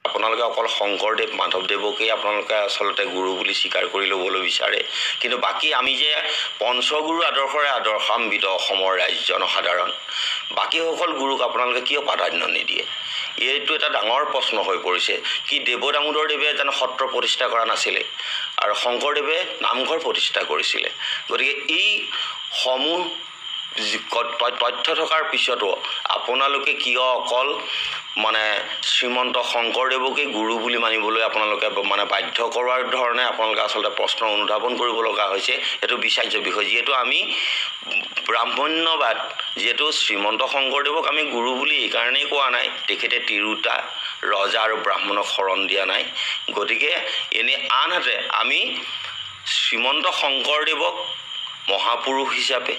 আপোনালোকে অকল শংকৰদেৱ মাধৱদেৱকেই আপোনালোকে আচলতে গুৰু বুলি স্বীকাৰ কৰি ল'বলৈ বিচাৰে, কিন্তু বাকী আমি যে পঞ্চগুৰু আদৰ্শৰে আদৰ্শান্বিত অসমৰ ৰাইজ জনসাধাৰণ, বাকীসকল গুৰুক আপোনালোকে কিয় প্ৰাধান্য নিদিয়ে? এইটো এটা ডাঙৰ প্ৰশ্ন হৈ পৰিছে। কি দেৱ দামোদৰ দেৱে জানো সত্ৰ প্ৰতিষ্ঠা কৰা নাছিলে আৰু শংকৰদেৱে নামঘৰ প্ৰতিষ্ঠা কৰিছিলে? গতিকে এই সমূহ তথ্য থকাৰ পিছতো আপোনালোকে কিয় অকল শ্ৰীমন্ত শংকৰদেৱকে গুৰু বুলি মানিবলৈ আপোনালোকে বাধ্য কৰোৱাৰ ধৰণে আপোনালোকে আচলতে প্ৰশ্ন অনুধাৱন কৰিব লগা হৈছে। এইটো বিচাৰ্য বিষয়। যিহেতু আমি ব্ৰাহ্মণ্যবাদ, যিহেতু শ্ৰীমন্ত শংকৰদেৱক আমি গুৰু বুলি এইকাৰণেই কোৱা নাই, তেখেতে তিৰোতা ৰজা আৰু ব্ৰাহ্মণক শৰণ দিয়া নাই। গতিকে আনহাতে আমি শ্ৰীমন্ত শংকৰদেৱক মহাপুৰুষ হিচাপে,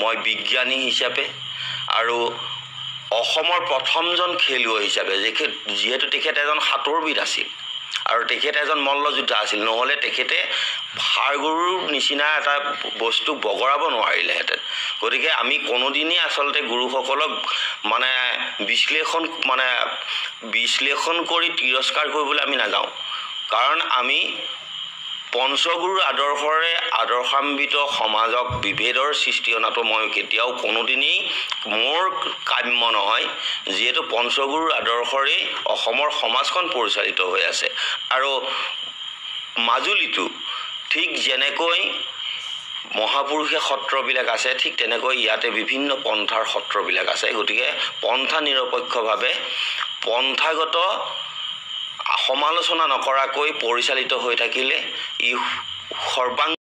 মই বিজ্ঞানী হিচাপে আৰু অসমৰ প্ৰথমজন খেলুৱৈ হিচাপে, যিহেতু তেখেত এজন সাঁতোৰবিদ আছিল আৰু তেখেত এজন মল্লযোদ্ধা আছিল, নহ'লে তেখেতে হাড়গৰুৰ নিচিনা এটা বস্তু বগৰাব নোৱাৰিলেহেঁতেন। গতিকে আমি কোনোদিনেই আচলতে গুৰুসকলক বিশ্লেষণ কৰি তিৰস্কাৰ কৰিবলৈ আমি নাযাওঁ, কাৰণ আমি পঞ্চগুৰুৰ আদৰ্শৰে আদৰ্শান্বিত সমাজক বিভেদৰ সৃষ্টি অনাটো মই কেতিয়াও কোনোদিনেই মোৰ কাম্য নহয়। যিহেতু পঞ্চগুৰুৰ আদৰ্শৰেই অসমৰ সমাজখন পৰিচালিত হৈ আছে আৰু মাজুলীটো ঠিক যেনেকৈ মহাপুৰুষে সত্ৰবিলাক আছে, ঠিক তেনেকৈ ইয়াতে বিভিন্ন পন্থাৰ সত্ৰবিলাক আছে। গতিকে পন্থা নিৰপেক্ষভাৱে পন্থাগত সমালোচনা নকৰাকৈ পৰিচালিত হৈ থাকিলে ই সৰ্বাংগী